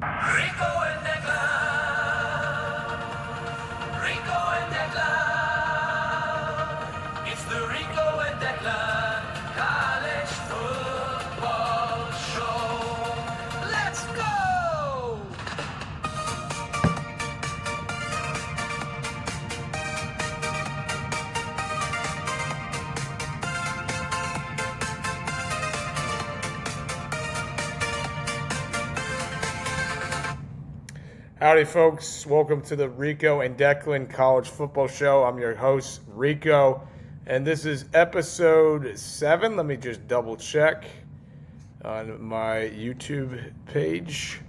Rico and Declan. Rico and Declan. It's the Rico and Declan College Football Show. Let's go! Howdy, folks. Welcome to the Rico and Declan College Football Show. I'm your host, Rico, and this is episode 7. Let me just double check on my YouTube page.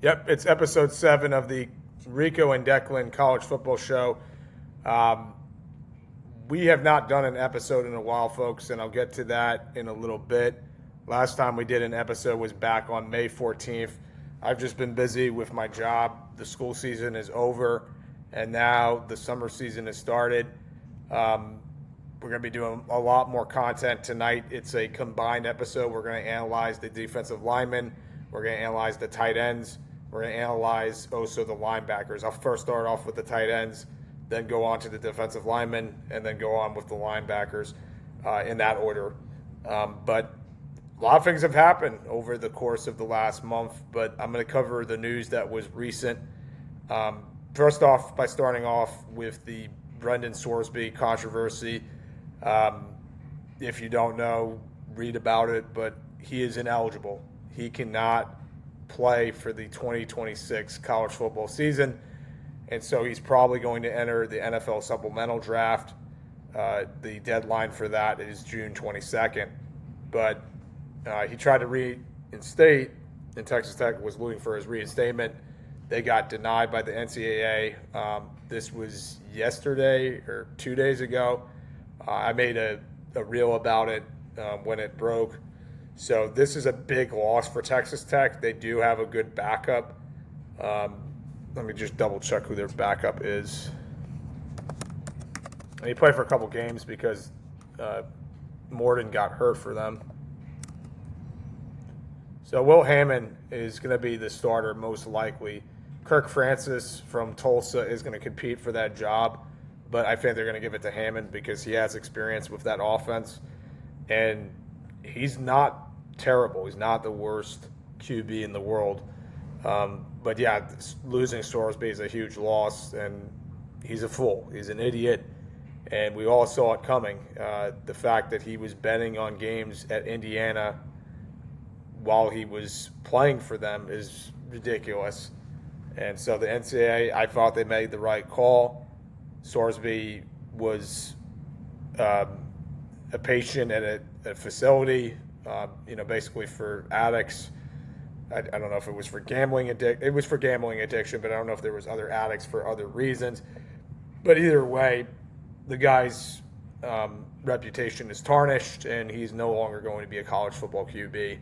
Yep, it's episode 7 of the Rico and Declan College Football Show. We have not done an episode in a while, folks, and I'll get to that in a little bit. Last time we did an episode was back on May 14th. I've just been busy with my job. The school season is over, and now the summer season has started. We're going to be doing a lot more content tonight. It's a combined episode. We're going to analyze the defensive linemen. We're going to analyze the tight ends. We're going to analyze also the linebackers. I'll first start off with the tight ends, then go on to the defensive linemen, and then go on with the linebackers in that order. But a lot of things have happened over the course of the last month, but I'm going to cover the news that was recent. First off, by starting off with the Brendan Sorsby controversy. If you don't know, read about it, but he is ineligible. He cannot play for the 2026 college football season, and so he's probably going to enter the NFL supplemental draft. The deadline for that is June 22nd, but he tried to reinstate, and Texas Tech was looking for his reinstatement. They got denied by the NCAA. This was yesterday or 2 days ago. I made a reel about it when it broke. So this is a big loss for Texas Tech. They do have a good backup. Let me just double check who their backup is. And he played for a couple games because Morden got hurt for them. So Will Hammond is going to be the starter most likely. Kirk Francis from Tulsa is going to compete for that job, but I think they're going to give it to Hammond because he has experience with that offense, and he's not terrible. He's not the worst QB in the world. But yeah, losing Sorsby is a huge loss, and he's a fool. He's an idiot, and we all saw it coming. The fact that he was betting on games at Indiana while he was playing for them is ridiculous. And so the NCAA, I thought they made the right call. Sorsby was a patient at a facility, basically for addicts. I don't know if it was for gambling addiction. It was for gambling addiction, but I don't know if there was other addicts for other reasons. But either way, the guy's reputation is tarnished, and he's no longer going to be a college football QB.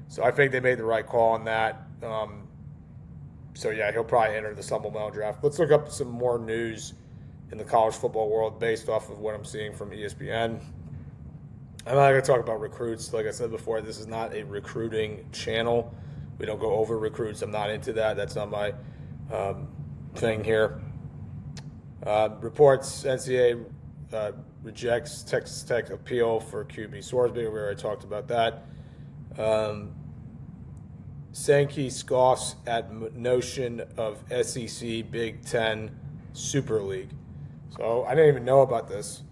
So I think they made the right call on that. So yeah, he'll probably enter the supplemental draft. Let's look up some more news in the college football world based off of what I'm seeing from ESPN. I'm not going to talk about recruits. Like I said before, this is not a recruiting channel. We don't go over recruits. I'm not into that. That's not my thing here. Reports NCAA rejects Texas Tech appeal for QB Sorsby. We already talked about that. Sankey scoffs at notion of SEC Big Ten Super League. So I didn't even know about this.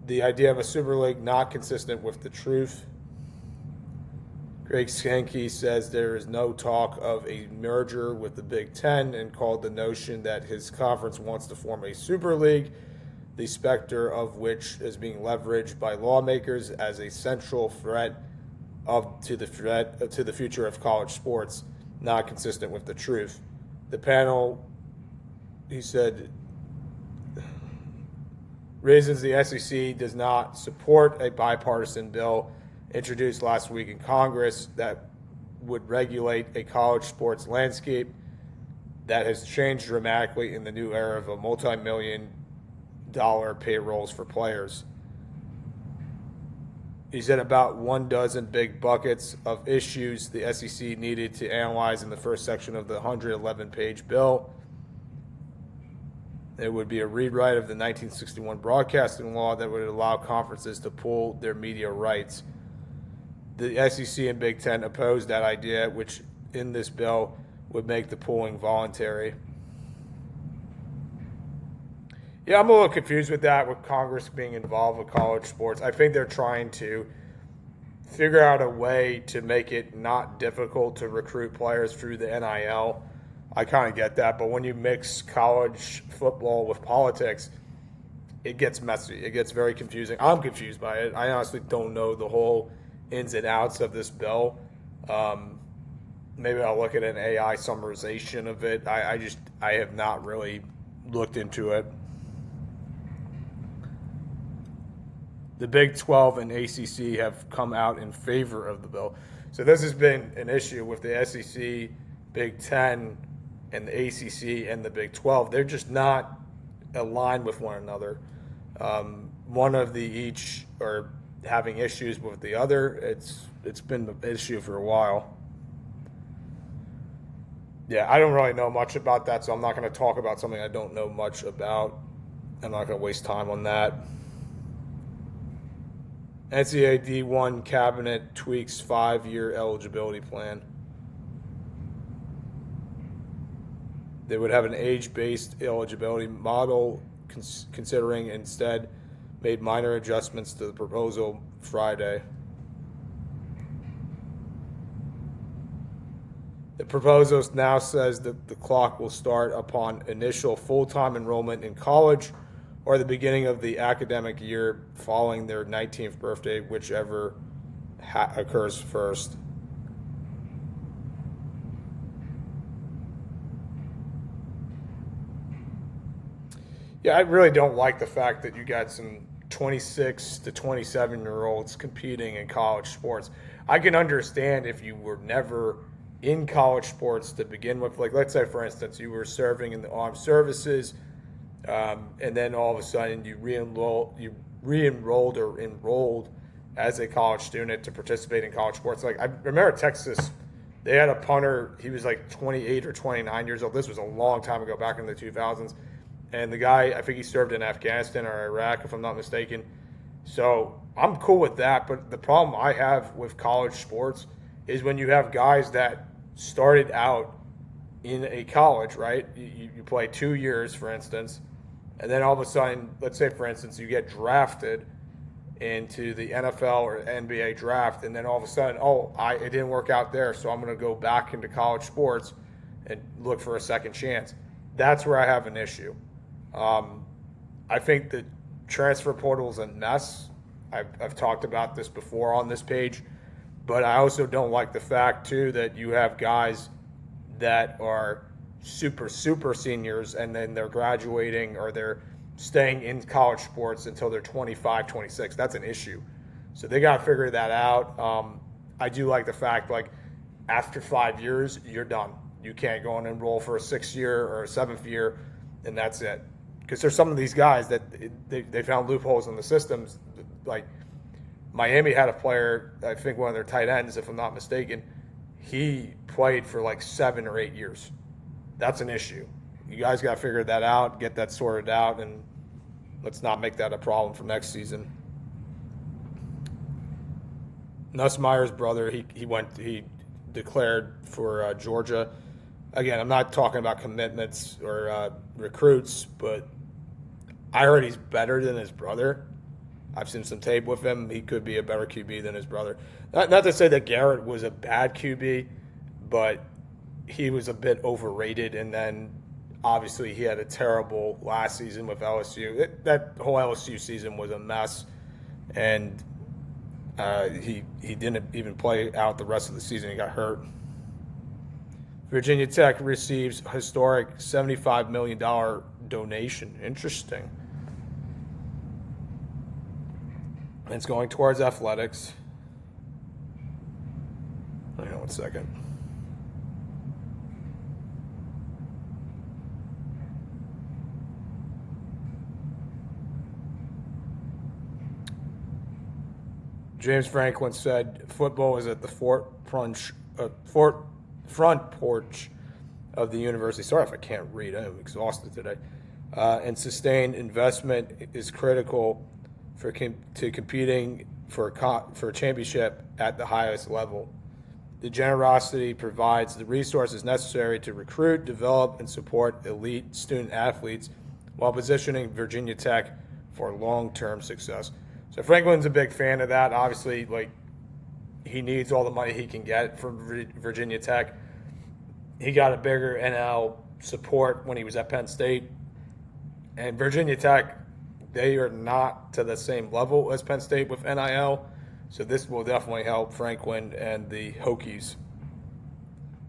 The idea of a Super League not consistent with the truth. Greg Sankey says there is no talk of a merger with the Big Ten and called the notion that his conference wants to form a Super League, the specter of which is being leveraged by lawmakers as a central threat to the future of college sports, not consistent with the truth. The panel, he said, reasons the SEC does not support a bipartisan bill introduced last week in Congress that would regulate a college sports landscape that has changed dramatically in the new era of a multi-million-dollar payrolls for players. He said about 12 big buckets of issues the SEC needed to analyze in the first section of the 111-page bill. It would be a rewrite of the 1961 broadcasting law that would allow conferences to pool their media rights. The SEC and Big Ten opposed that idea, which in this bill would make the pooling voluntary. Yeah, I'm a little confused with that, with Congress being involved with college sports. I think they're trying to figure out a way to make it not difficult to recruit players through the NIL. I kind of get that, but when you mix college football with politics, it gets messy. It gets very confusing. I'm confused by it. I honestly don't know the whole ins and outs of this bill. Maybe I'll look at an AI summarization of it. I have not really looked into it. The Big 12 and ACC have come out in favor of the bill. So this has been an issue with the SEC, Big 10, and the ACC and the Big 12. They're just not aligned with one another. One of the each are having issues with the other. It's been an issue for a while. Yeah, I don't really know much about that, so I'm not going to talk about something I don't know much about. I'm not going to waste time on that. NCAA D1 cabinet tweaks 5-year eligibility plan. They would have an age-based eligibility model, considering instead made minor adjustments to the proposal Friday. The proposal now says that the clock will start upon initial full-time enrollment in college or the beginning of the academic year following their 19th birthday, whichever occurs first. Yeah, I really don't like the fact that you got some 26 to 27-year-olds competing in college sports. I can understand if you were never in college sports to begin with. Like, let's say, for instance, you were serving in the armed services, and then all of a sudden you re-enrolled or enrolled as a college student to participate in college sports. Like, I remember Texas, they had a punter. He was like 28 or 29 years old. This was a long time ago, back in the 2000s. And the guy, I think he served in Afghanistan or Iraq, if I'm not mistaken. So I'm cool with that. But the problem I have with college sports is when you have guys that started out in a college, right? You play 2 years, for instance, and then all of a sudden, let's say, for instance, you get drafted into the NFL or NBA draft, and then all of a sudden, it didn't work out there, so I'm going to go back into college sports and look for a second chance. That's where I have an issue. I think the transfer portal is a mess. I've talked about this before on this page, but I also don't like the fact, too, that you have guys that are super seniors and then they're graduating or they're staying in college sports until they're 25, 26. That's an issue. So they got to figure that out. I do like the fact, like, after 5 years, you're done. You can't go and enroll for a 6th year or a 7th year, and that's it. Because there's some of these guys that they found loopholes in the systems. Like, Miami had a player, I think one of their tight ends, if I'm not mistaken, he played for like 7 or 8 years. That's an issue. You guys got to figure that out, get that sorted out, and let's not make that a problem for next season. Nussmeier's brother, he declared for Georgia. Again, I'm not talking about commitments or recruits, but I heard he's better than his brother. I've seen some tape with him. He could be a better QB than his brother. Not to say that Garrett was a bad QB, but he was a bit overrated. And then, obviously, he had a terrible last season with LSU. That whole LSU season was a mess, and he didn't even play out the rest of the season. He got hurt. Virginia Tech receives historic $75 million donation. Interesting. It's going towards athletics. Hang on one second. James Franklin said, "Football is at the front porch of the university." Sorry if I can't read. I'm exhausted today. And sustained investment is critical to competing for a championship at the highest level. The generosity provides the resources necessary to recruit, develop, and support elite student athletes while positioning Virginia Tech for long-term success. So Franklin's a big fan of that. Obviously, like, he needs all the money he can get from Virginia Tech. He got a bigger NL support when he was at Penn State. And Virginia Tech, they are not to the same level as Penn State with NIL. So this will definitely help Franklin and the Hokies.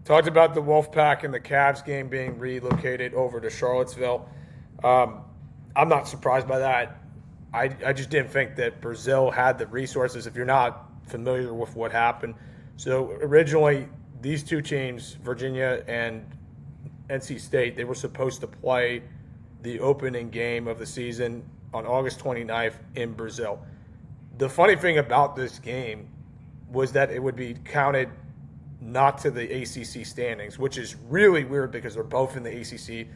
Talked about the Wolfpack and the Cavs game being relocated over to Charlottesville. I'm not surprised by that. I just didn't think that Brazil had the resources, if you're not familiar with what happened. So originally, these two teams, Virginia and NC State, they were supposed to play the opening game of the season on August 29th in Brazil. The funny thing about this game was that it would be counted not to the ACC standings, which is really weird because they're both in the ACC.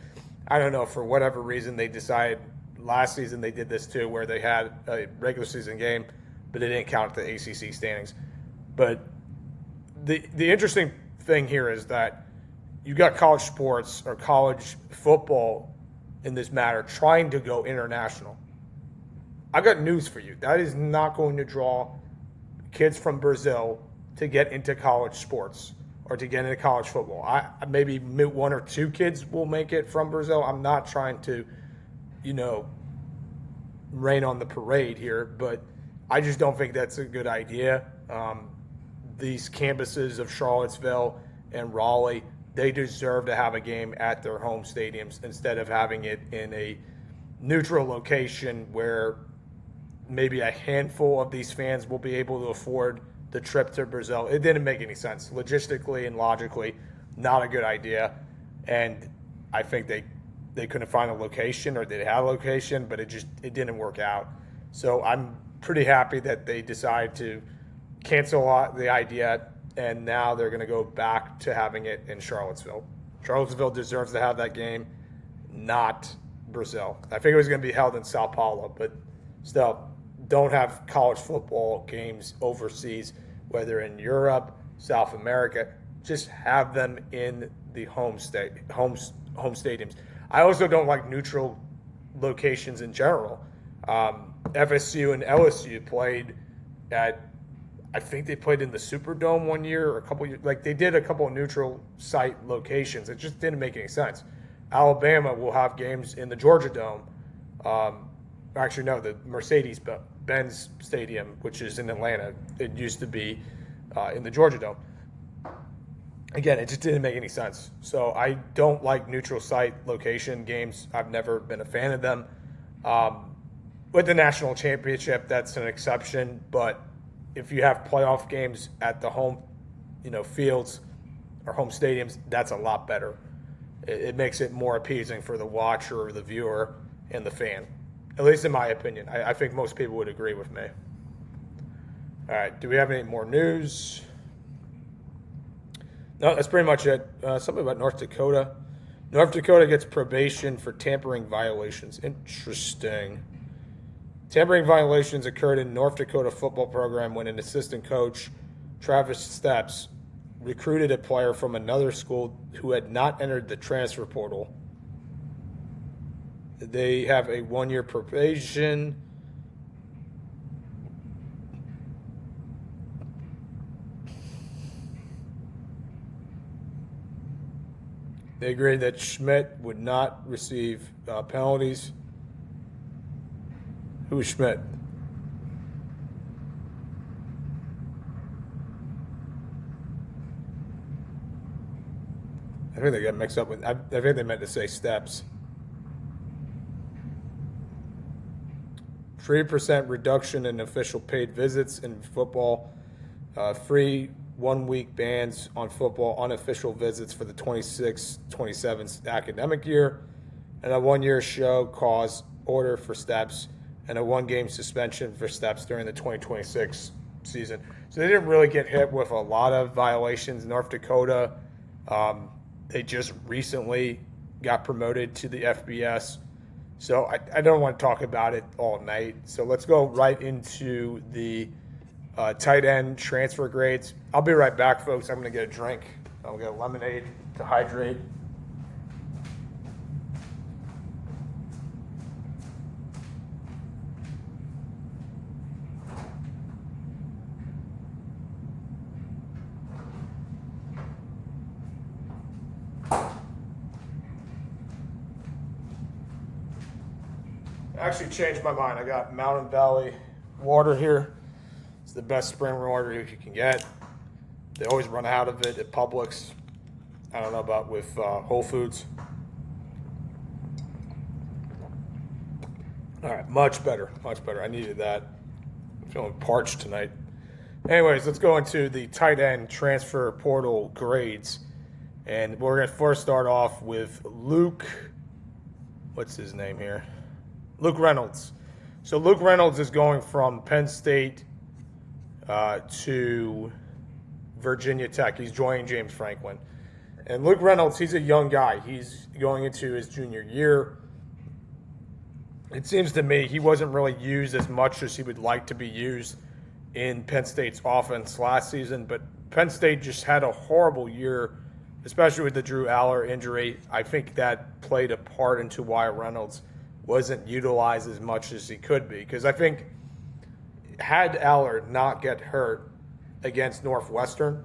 I don't know, for whatever reason they decided last season they did this too, where they had a regular season game, but it didn't count the ACC standings. But the interesting thing here is that you got college sports or college football in this matter trying to go international. I got news for you. That is not going to draw kids from Brazil to get into college sports or to get into college football. Maybe one or two kids will make it from Brazil. I'm not trying to, rain on the parade here, but I just don't think that's a good idea. These campuses of Charlottesville and Raleigh, they deserve to have a game at their home stadiums instead of having it in a neutral location where maybe a handful of these fans will be able to afford the trip to Brazil. It didn't make any sense. Logistically and logically, not a good idea. And I think they couldn't find a location, or they had a location, but it didn't work out. So I'm pretty happy that they decided to cancel the idea, and now they're going to go back to having it in Charlottesville. Charlottesville deserves to have that game, not Brazil. I think it was going to be held in Sao Paulo, but still, don't have college football games overseas, whether in Europe, South America. Just have them in the home stadiums. I also don't like neutral locations in general. FSU and LSU played at, I think they played in the Superdome one year or a couple years. Like, they did a couple of neutral site locations. It just didn't make any sense. Alabama will have games in the Georgia Dome. Actually, no, the Mercedes-Benz Stadium, which is in Atlanta. It used to be in the Georgia Dome. Again, it just didn't make any sense. So I don't like neutral site location games. I've never been a fan of them. With the national championship, that's an exception. But if you have playoff games at the home, fields or home stadiums, that's a lot better. It makes it more appeasing for the watcher or the viewer and the fan. At least in my opinion. I think most people would agree with me. All right, do we have any more news? No, that's pretty much it. Something about North Dakota. North Dakota gets probation for tampering violations. Interesting. Tampering violations occurred in North Dakota football program when an assistant coach, Travis Steps, recruited a player from another school who had not entered the transfer portal. They have a 1-year probation. They agreed that Schmidt would not receive penalties. Who is Schmidt? I think they got mixed up with. I think they meant to say Steps. 3% reduction in official paid visits in football. Free 1-week bans on football unofficial visits for the 26-27 academic year, and a 1-year show cause order for Steps, and a 1-game suspension for Steps during the 2026 season. So they didn't really get hit with a lot of violations. North Dakota, they just recently got promoted to the FBS. So I don't want to talk about it all night. So let's go right into the tight end transfer grades. I'll be right back, folks. I'm going to get a drink. I'll get a lemonade to hydrate. I actually changed my mind. I got Mountain Valley water here. It's the best spring water you can get. They always run out of it at Publix. I don't know about with Whole Foods. All right, much better, much better. I needed that. I'm feeling parched tonight. Anyways, let's go into the tight end transfer portal grades. And we're going to first start off with Luke. What's his name here? Luke Reynolds. So Luke Reynolds is going from Penn State to Virginia Tech. He's joining James Franklin. And Luke Reynolds, he's a young guy. He's going into his junior year. It seems to me he wasn't really used as much as he would like to be used in Penn State's offense last season. But Penn State just had a horrible year, especially with the Drew Aller injury. I think that played a part into why Reynolds wasn't utilized as much as he could be. Because I think had Aller not get hurt against Northwestern,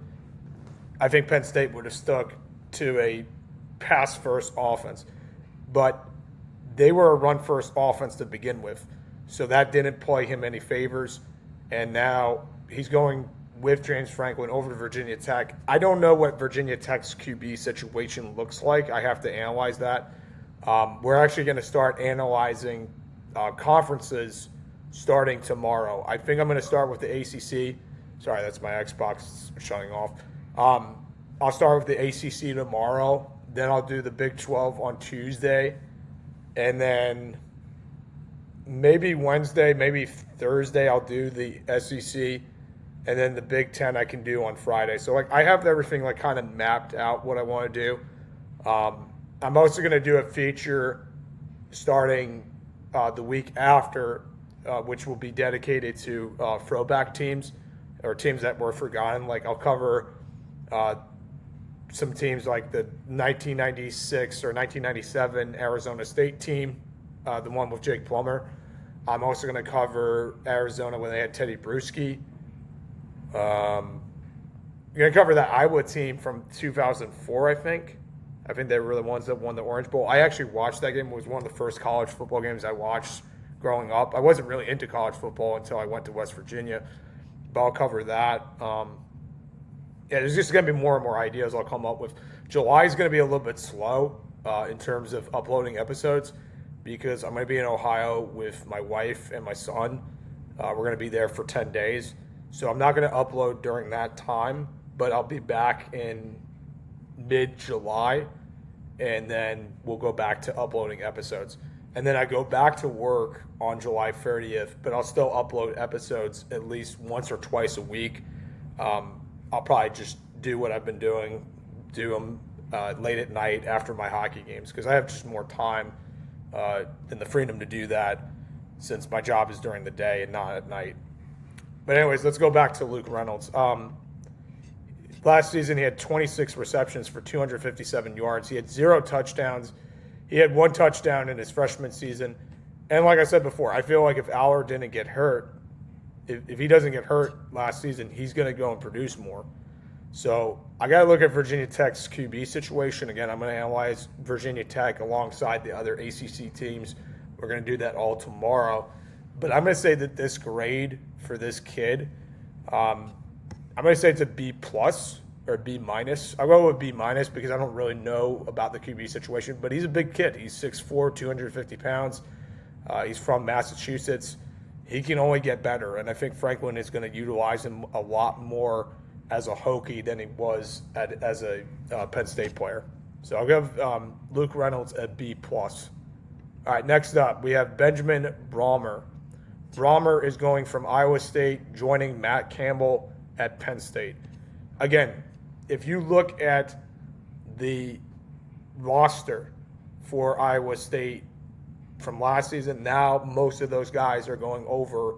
I think Penn State would have stuck to a pass-first offense. But they were a run-first offense to begin with. So that didn't play him any favors. And now he's going with James Franklin over to Virginia Tech. I don't know what Virginia Tech's QB situation looks like. I have to analyze that. We're actually going to start analyzing conferences starting tomorrow. I think I'm going to start with the ACC. Sorry, that's my Xbox shutting off. I'll start with the ACC tomorrow. Then I'll do the Big 12 on Tuesday. And then maybe Wednesday, maybe Thursday, I'll do the SEC. And then the Big 10 I can do on Friday. So I have everything kind of mapped out what I want to do. I'm also going to do a feature starting the week after, which will be dedicated to throwback teams or teams that were forgotten. I'll cover some teams like the 1996 or 1997 Arizona State team, the one with Jake Plummer. I'm also going to cover Arizona when they had Teddy Bruschi. I'm going to cover that Iowa team from 2004, I think. I think they were the ones that won the Orange Bowl. I actually watched that game. It was one of the first college football games I watched growing up. I wasn't really into college football until I went to West Virginia, but I'll cover that. There's just going to be more and more ideas I'll come up with. July is going to be a little bit slow in terms of uploading episodes because I'm going to be in Ohio with my wife and my son. We're going to be there for 10 days. So I'm not going to upload during that time, but I'll be back in mid-July, and then we'll go back to uploading episodes. And then I go back to work on July 30th, but I'll still upload episodes at least once or twice a week. I'll probably just do what I've been doing, do them late at night after my hockey games because I have just more time and the freedom to do that since my job is during the day and not at night. But anyways, let's go back to Luke Reynolds. Last season, he had 26 receptions for 257 yards. He had 0 touchdowns. He had 1 touchdown in his freshman season. And like I said before, I feel like if Aller didn't get hurt, if he doesn't get hurt last season, he's going to go and produce more. So I got to look at Virginia Tech's QB situation. Again, I'm going to analyze Virginia Tech alongside the other ACC teams. We're going to do that all tomorrow. But I'm going to say that this grade for this kid, I'm going to say it's a B plus or a B minus. I'll go with B minus because I don't really know about the QB situation. But he's a big kid. He's 6'4", 250 pounds. He's from Massachusetts. He can only get better. And I think Franklin is going to utilize him a lot more as a Hokie than he was as a Penn State player. So I'll give Luke Reynolds a B plus. All right, next up, we have Benjamin Brahmer. Brahmer is going from Iowa State, joining Matt Campbell at Penn State. Again, if you look at the roster for Iowa State from last season, now most of those guys are going over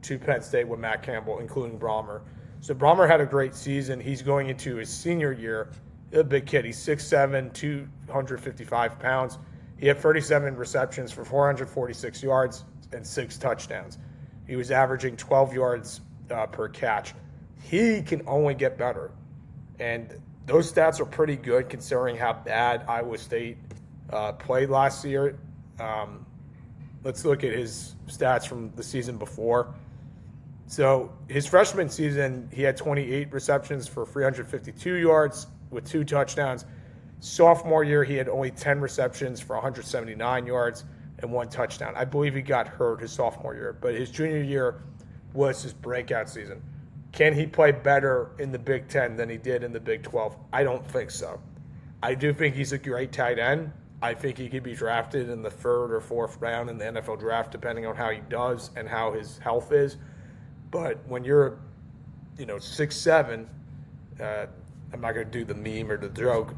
to Penn State with Matt Campbell, including Brahmer. So Brahmer had a great season. He's going into his senior year. A big kid. He's 6'7", 255 pounds. He had 37 receptions for 446 yards and 6 touchdowns. He was averaging 12 yards per catch. He can only get better. And those stats are pretty good considering how bad Iowa State played last year. Let's look at his stats from the season before. So his freshman season, he had 28 receptions for 352 yards with 2 touchdowns. Sophomore year, he had only 10 receptions for 179 yards and 1 touchdown. I believe he got hurt his sophomore year, but his junior year was his breakout season. Can he play better in the Big Ten than he did in the Big 12? I don't think so. I do think he's a great tight end. I think he could be drafted in the 3rd or 4th round in the NFL draft, depending on how he does and how his health is. But when you're, 6'7", I'm not going to do the meme or the joke.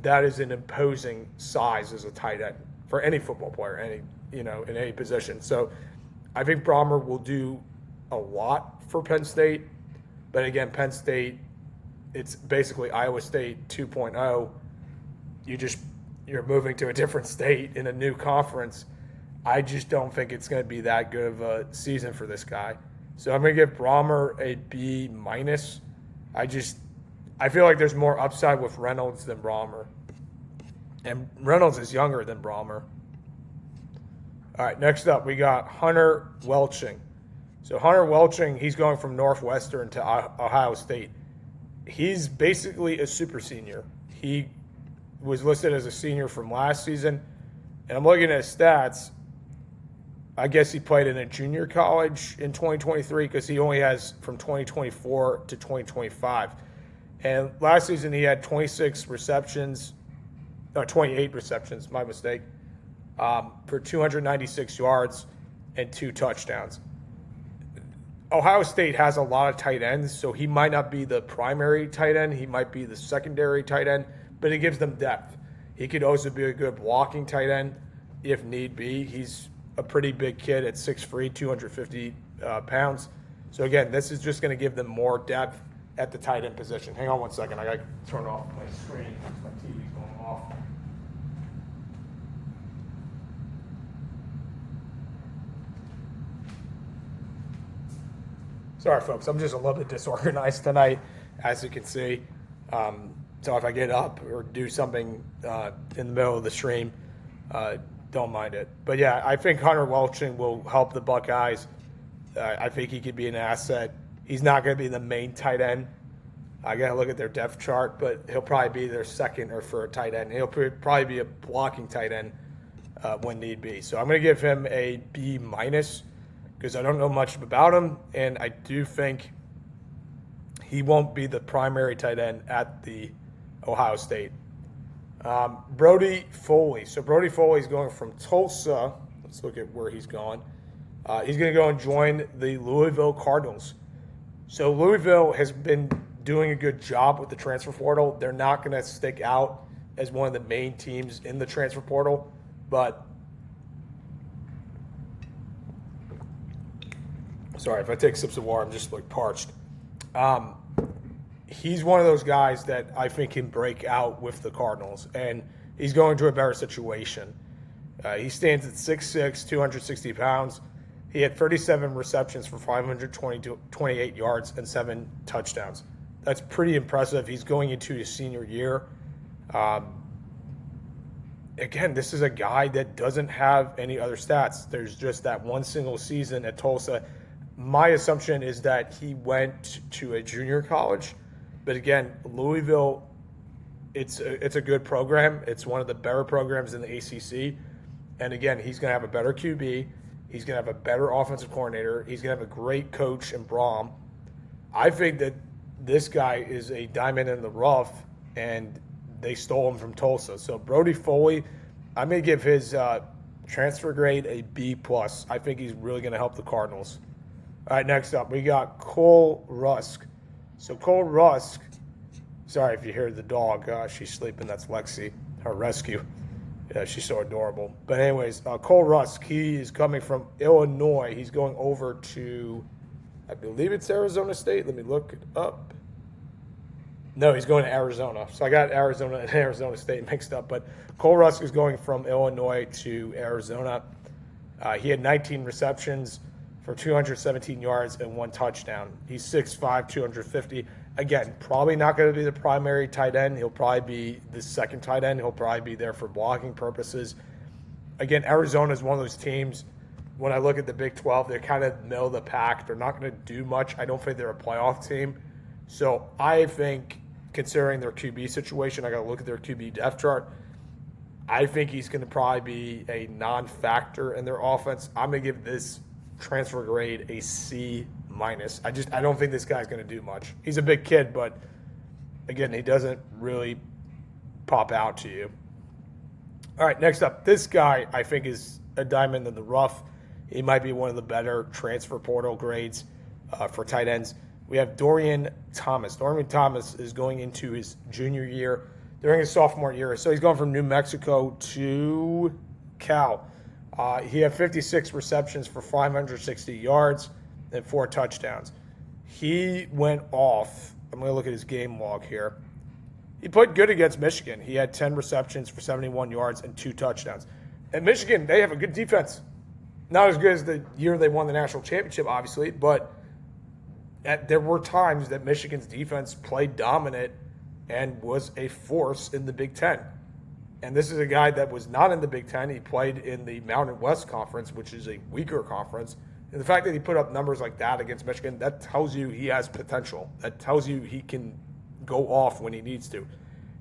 That is an imposing size as a tight end for any football player, in any position. So I think Brahmer will do a lot for Penn State. But again, Penn State, it's basically Iowa State 2.0. You're moving to a different state in a new conference. I just don't think it's going to be that good of a season for this guy. So I'm going to give Brahmer a B-. I feel like there's more upside with Reynolds than Brahmer. And Reynolds is younger than Brahmer. All right, next up, we got Hunter Welching. So Hunter Welching, he's going from Northwestern to Ohio State. He's basically a super senior. He was listed as a senior from last season. And I'm looking at his stats. I guess he played in a junior college in 2023 because he only has from 2024 to 2025. And last season he had 28 receptions, my mistake, for 296 yards and 2 touchdowns. Ohio State has a lot of tight ends, so he might not be the primary tight end. He might be the secondary tight end, but it gives them depth. He could also be a good blocking tight end if need be. He's a pretty big kid at 6'3", 250 pounds. So, again, this is just going to give them more depth at the tight end position. Hang on one second. I got to turn off my screen because my TV's going off. Sorry, folks. I'm just a little bit disorganized tonight, as you can see. So if I get up or do something in the middle of the stream, don't mind it. But, yeah, I think Hunter Welching will help the Buckeyes. I think he could be an asset. He's not going to be the main tight end. I got to look at their depth chart, but he'll probably be their second or third tight end. He'll probably be a blocking tight end when need be. So I'm going to give him a B- because I don't know much about him, and I do think he won't be the primary tight end at the Ohio State. Brody Foley. So Brody Foley is going from Tulsa. Let's look at where he's going. He's going to go and join the Louisville Cardinals. So Louisville has been doing a good job with the transfer portal. They're not going to stick out as one of the main teams in the transfer portal, but sorry, if I take sips of water, I'm just like parched. He's one of those guys that I think can break out with the Cardinals, and he's going to a better situation. He stands at 6'6", 260 pounds. He had 37 receptions for 528 yards and 7 touchdowns. That's pretty impressive. He's going into his senior year. Again, this is a guy that doesn't have any other stats. There's just that one single season at Tulsa. My assumption is that he went to a junior college. But again, Louisville, it's a good program. It's one of the better programs in the ACC. And again, he's going to have a better QB. He's going to have a better offensive coordinator. He's going to have a great coach in Braum. I think that this guy is a diamond in the rough, and they stole him from Tulsa. So Brody Foley, I'm going to give his Transfer grade a B+. I think he's really going to help the Cardinals. All right, next up, we got Cole Rusk. So Cole Rusk, sorry if you hear the dog. She's sleeping. That's Lexi, her rescue. Yeah, she's so adorable. But anyways, Cole Rusk, he is coming from Illinois. He's going over to, I believe it's Arizona State. Let me look it up. No, he's going to Arizona. So I got Arizona and Arizona State mixed up. But Cole Rusk is going from Illinois to Arizona. He had 19 receptions for 217 yards and 1 touchdown. He's 6'5", 250. Again, probably not going to be the primary tight end. He'll probably be the second tight end. He'll probably be there for blocking purposes. Again, Arizona is one of those teams, when I look at the Big 12, they're kind of middle of the pack. They're not going to do much. I don't think they're a playoff team. So I think, considering their QB situation, I got to look at their QB depth chart. I think he's going to probably be a non-factor in their offense. I'm going to give this transfer grade a C-. I don't think this guy's going to do much. He's a big kid, but again, he doesn't really pop out to you. All right, next up, this guy I think is a diamond in the rough. He might be one of the better transfer portal grades for tight ends. We have Dorian Thomas. Dorian Thomas is going into his junior year during his sophomore year. So he's going from New Mexico to Cal. He had 56 receptions for 560 yards and 4 touchdowns. He went off. I'm going to look at his game log here. He played good against Michigan. He had 10 receptions for 71 yards and 2 touchdowns. And Michigan, they have a good defense. Not as good as the year they won the national championship, obviously, but there were times that Michigan's defense played dominant and was a force in the Big Ten. And this is a guy that was not in the Big Ten. He played in the Mountain West Conference, which is a weaker conference. And the fact that he put up numbers like that against Michigan, that tells you he has potential. That tells you he can go off when he needs to.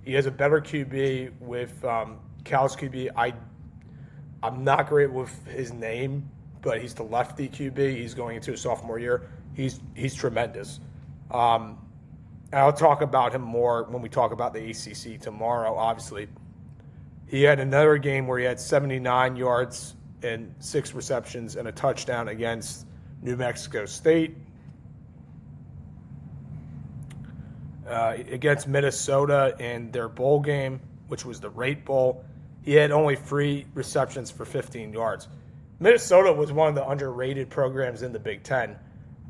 He has a better QB with Cal's QB. I'm not great with his name, but he's the lefty QB. He's going into his sophomore year. He's tremendous. I'll talk about him more when we talk about the ACC tomorrow, obviously. He had another game where he had 79 yards and 6 receptions and a touchdown against New Mexico State. Against Minnesota in their bowl game, which was the Rate Bowl, he had only 3 receptions for 15 yards. Minnesota was one of the underrated programs in the Big Ten.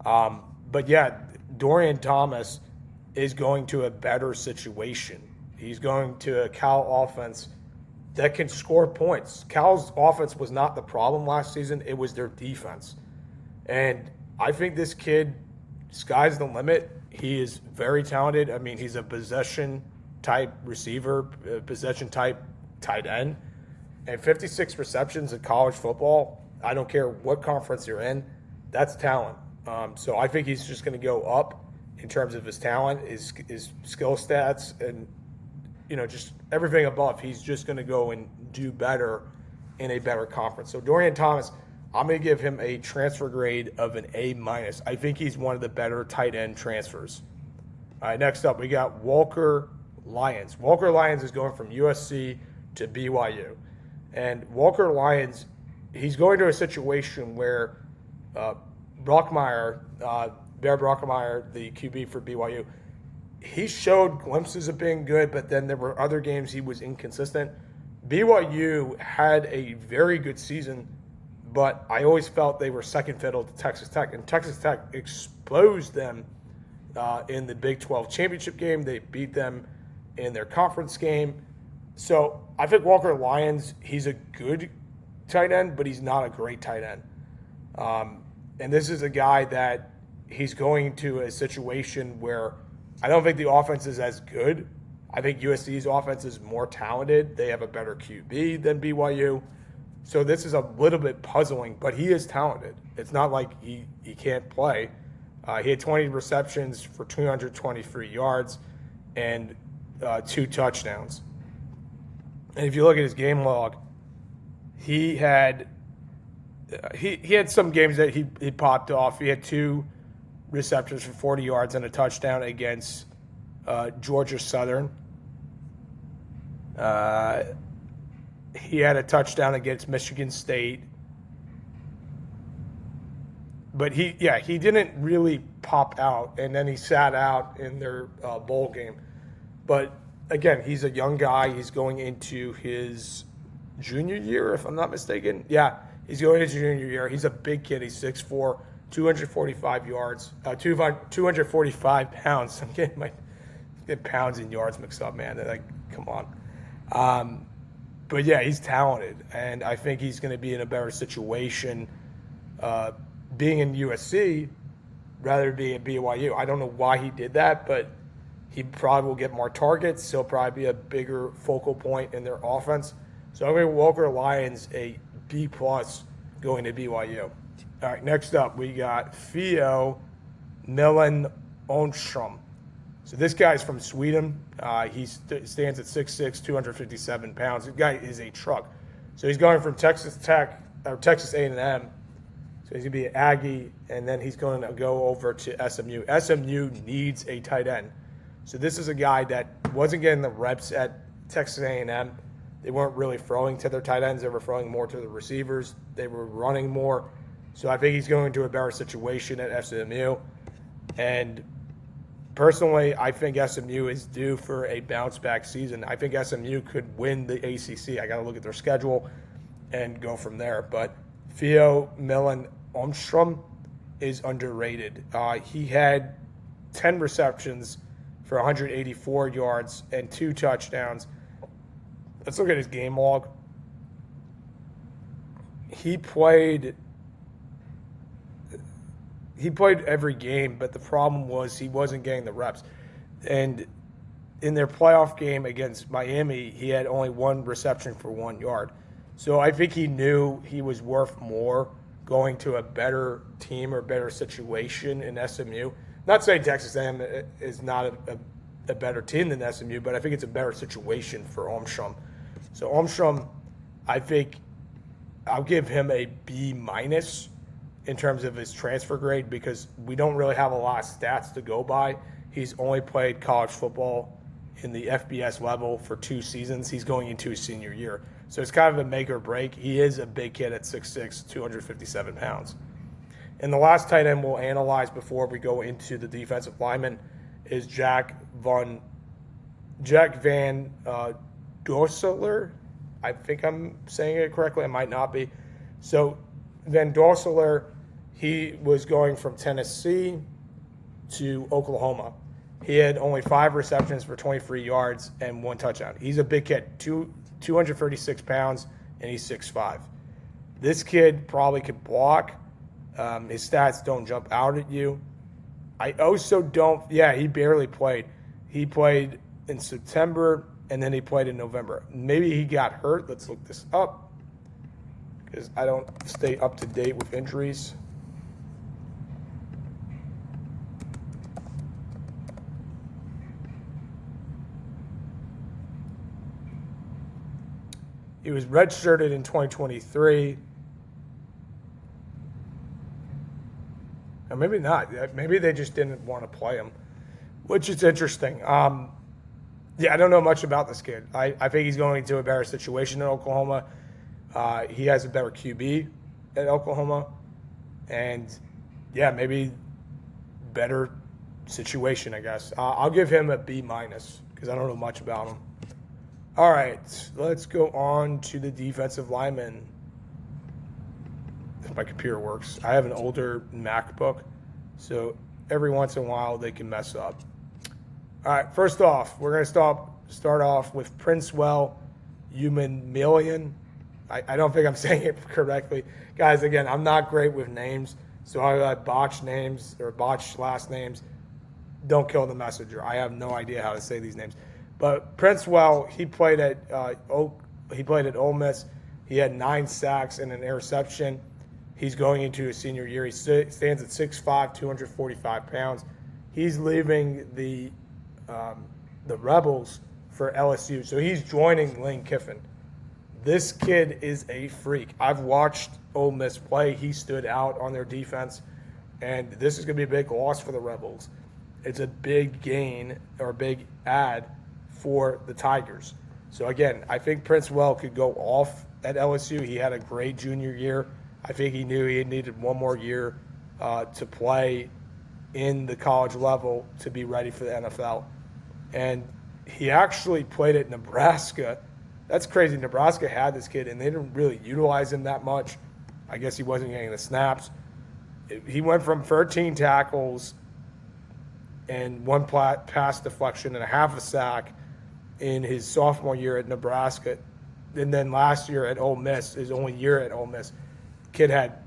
But yeah, Dorian Thomas is going to a better situation. He's going to a Cal offense that can score points. Cal's offense was not the problem last season. It was their defense. And I think this kid, sky's the limit. He is very talented. I mean, he's a possession-type receiver, possession-type tight end. And 56 receptions in college football, I don't care what conference you're in, that's talent. So I think he's just going to go up in terms of his talent, his skill stats, and just everything above. He's just going to go and do better in a better conference. So Dorian Thomas, I'm going to give him a transfer grade of an A-. I think he's one of the better tight end transfers. All right, next up, we got Walker Lyons. Walker Lyons is going from USC to BYU. And Walker Lyons, he's going to a situation where Brockmeyer, Bear Brockmeyer, the QB for BYU, he showed glimpses of being good, but then there were other games he was inconsistent. BYU had a very good season, but I always felt they were second fiddle to Texas Tech, and Texas Tech exposed them in the Big 12 championship game. They beat them in their conference game. So I think Walker Lyons, he's a good tight end, but he's not a great tight end. And this is a guy that he's going to a situation where I don't think the offense is as good. I think USC's offense is more talented. They have a better QB than BYU. So this is a little bit puzzling, but he is talented. It's not like he can't play. He had 20 receptions for 223 yards and 2 touchdowns. And if you look at his game log, he had some games that he popped off. He had 2 receptions for 40 yards and a touchdown against Georgia Southern. He had a touchdown against Michigan State. But he didn't really pop out, and then he sat out in their bowl game. But again, he's a young guy. He's going into his junior year, if I'm not mistaken. Yeah, he's going into his junior year. He's a big kid. He's 6'4", 245 yards, 245 pounds. I'm getting pounds and yards mixed up, man. They're like, come on. But yeah, he's talented, and I think he's going to be in a better situation being in USC rather than being at BYU. I don't know why he did that, but he probably will get more targets. He'll probably be a bigger focal point in their offense. So I'm going to Walker Lions a B+ going to BYU. All right, next up we got Theo Millen Onstrom. So this guy's from Sweden. He stands at 6'6", 257 pounds. This guy is a truck. So he's going from Texas Tech or Texas A&M. So he's going to be an Aggie, and then he's going to go over to SMU. SMU needs a tight end. So this is a guy that wasn't getting the reps at Texas A&M. They weren't really throwing to their tight ends. They were throwing more to the receivers. They were running more. So I think he's going to a better situation at SMU. And personally, I think SMU is due for a bounce-back season. I think SMU could win the ACC. I got to look at their schedule and go from there. But Theo Millen Omstrom is underrated. He had 10 receptions for 184 yards and 2 touchdowns. Let's look at his game log. He played every game, but the problem was he wasn't getting the reps. And in their playoff game against Miami, he had only 1 reception for 1 yard. So I think he knew he was worth more going to a better team or better situation in SMU. Not saying Texas A&M is not a better team than SMU, but I think it's a better situation for Omstrom. So Omstrom, I think I'll give him a B- in terms of his transfer grade because we don't really have a lot of stats to go by. He's only played college football in the FBS level for 2 seasons. He's going into his senior year. So it's kind of a make or break. He is a big kid at 6'6", 257 pounds. And the last tight end we'll analyze before we go into the defensive lineman is Jack Van Dorselaar. I think I'm saying it correctly. I might not be. So Van Dorselaar, he was going from Tennessee to Oklahoma. He had only 5 receptions for 23 yards and 1 touchdown. He's a big kid, 236 pounds, and he's 6'5". This kid probably could block. His stats don't jump out at you. I also don't – yeah, he barely played. He played in September, and then he played in November. Maybe he got hurt. Let's look this up because I don't stay up to date with injuries. He was redshirted in 2023. Or maybe not. Maybe they just didn't want to play him, which is interesting. I don't know much about this kid. I think he's going into a better situation in Oklahoma. He has a better QB at Oklahoma. And, yeah, maybe better situation, I guess. I'll give him a B- because I don't know much about him. All right, let's go on to the defensive linemen. If my computer works. I have an older MacBook, so every once in a while they can mess up. All right, first off, we're going to start off with Princewell Umanmillion. I don't think I'm saying it correctly. Guys, again, I'm not great with names, so I botch names or botch last names. Don't kill the messenger. I have no idea how to say these names. But Princewell, he played at Ole Miss. He had 9 sacks and an interception. He's going into his senior year. He stands at 6'5", 245 pounds. He's leaving the Rebels for LSU. So he's joining Lane Kiffin. This kid is a freak. I've watched Ole Miss play. He stood out on their defense. And this is going to be a big loss for the Rebels. It's a big gain or big add for the Tigers. So again, I think Prince Well could go off at LSU. He had a great junior year. I think he knew he needed one more year to play in the college level to be ready for the NFL. And he actually played at Nebraska. That's crazy. Nebraska had this kid, and they didn't really utilize him that much. I guess he wasn't getting the snaps. He went from 13 tackles and one pass deflection and a half a sack in his sophomore year at Nebraska. And then last year at Ole Miss, his only year at Ole Miss, kid had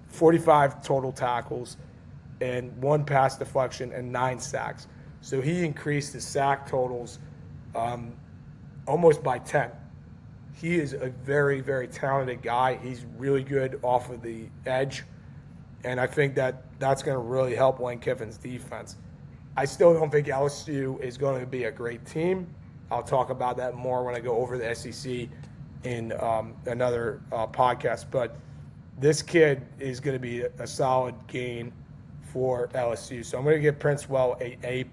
45 total tackles and one pass deflection and 9 sacks. So he increased his sack totals almost by 10. He is a very, very talented guy. He's really good off of the edge. And I think that's going to really help Lane Kiffin's defense. I still don't think LSU is going to be a great team. I'll talk about that more when I go over the SEC in another podcast. But this kid is going to be a solid gain for LSU. So I'm going to give Prince Well a A+.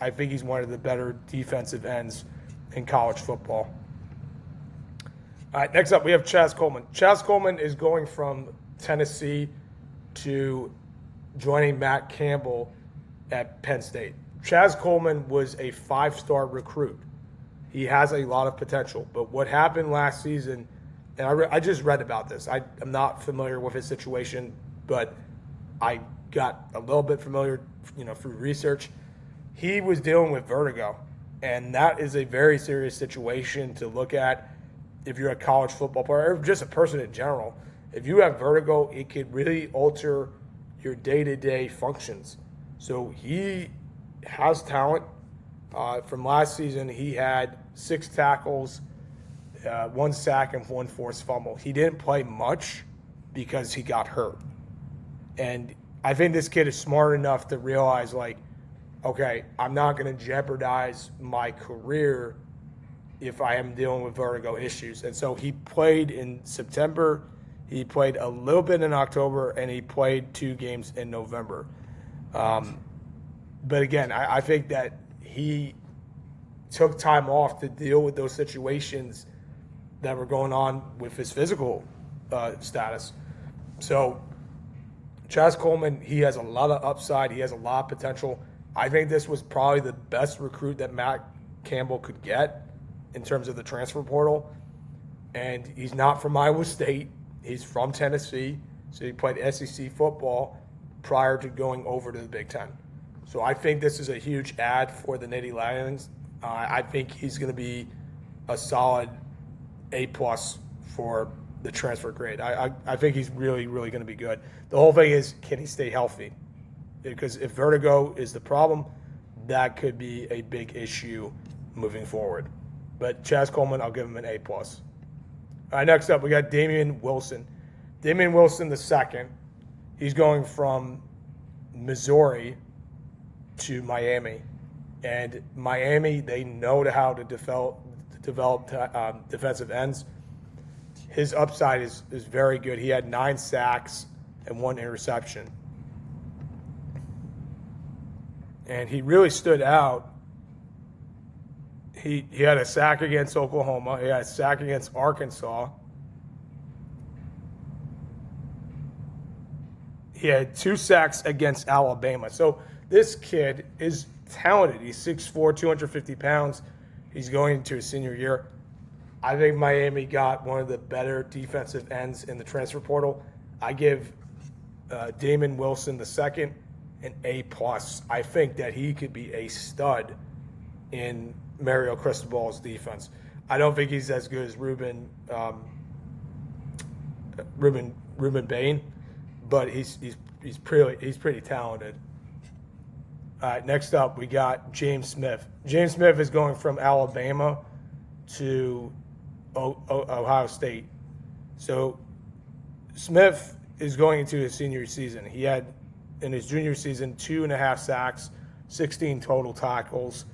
I think he's one of the better defensive ends in college football. All right, next up we have Chaz Coleman. Chaz Coleman is going from Tennessee to joining Matt Campbell at Penn State. Chaz Coleman was a 5-star recruit. He has a lot of potential. But what happened last season, and I just read about this. I'm not familiar with his situation, but I got a little bit familiar, through research. He was dealing with vertigo, and that is a very serious situation to look at if you're a college football player or just a person in general. If you have vertigo, it could really alter your day-to-day functions. So he has talent. From last season, he had 6 tackles, 1 sack, and 1 forced fumble. He didn't play much because he got hurt. And I think this kid is smart enough to realize, okay, I'm not going to jeopardize my career if I am dealing with vertigo issues. And so he played in September, he played a little bit in October, and he played 2 games in November. But again, I think that he took time off to deal with those situations that were going on with his physical status. So Chaz Coleman, he has a lot of upside. He has a lot of potential. I think this was probably the best recruit that Matt Campbell could get in terms of the transfer portal. And he's not from Iowa State. He's from Tennessee. So he played SEC football prior to going over to the Big Ten. So I think this is a huge add for the Nittany Lions. I think he's going to be a solid A+ for the transfer grade. I think he's really, really going to be good. The whole thing is, can he stay healthy? Because if vertigo is the problem, that could be a big issue moving forward. But Chaz Coleman, I'll give him an A+. All right, next up, we got Damian Wilson. Damian Wilson II, he's going from Missouri to Miami. And Miami, they know how to develop defensive ends. His upside is very good. He had 9 sacks and 1 interception. And he really stood out. He had a sack against Oklahoma. He had a sack against Arkansas. He had 2 sacks against Alabama. So this kid is talented. He's 6'4", 250 pounds. He's going into his senior year. I think Miami got one of the better defensive ends in the transfer portal. I give Damian Wilson II an A+. I think that he could be a stud in Mario Cristobal's defense. I don't think he's as good as Ruben Bain, but he's pretty talented. All right, next up we got James Smith. James Smith is going from Alabama to Ohio State. So Smith is going into his senior season. He had, in his junior season, 2.5 sacks, 16 total tackles.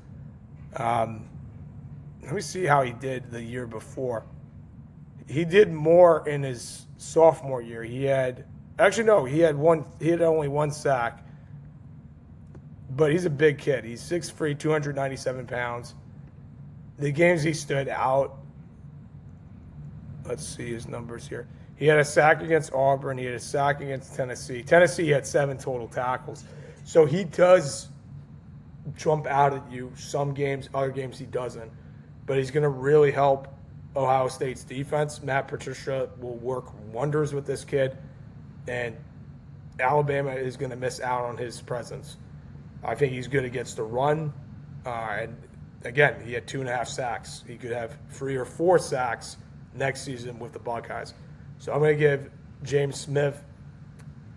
Let me see how he did the year before. He did more in his sophomore year. He had only 1 sack. But he's a big kid. He's 6'3", 297 pounds. The games he stood out, let's see his numbers here. He had a sack against Auburn. He had a sack against Tennessee. Tennessee had 7 total tackles. So he does jump out at you some games, other games he doesn't. But he's going to really help Ohio State's defense. Matt Patricia will work wonders with this kid. And Alabama is going to miss out on his presence. I think he's good against the run. And again, he had 2.5 sacks. He could have 3 or 4 sacks next season with the Buckeyes. So I'm going to give James Smith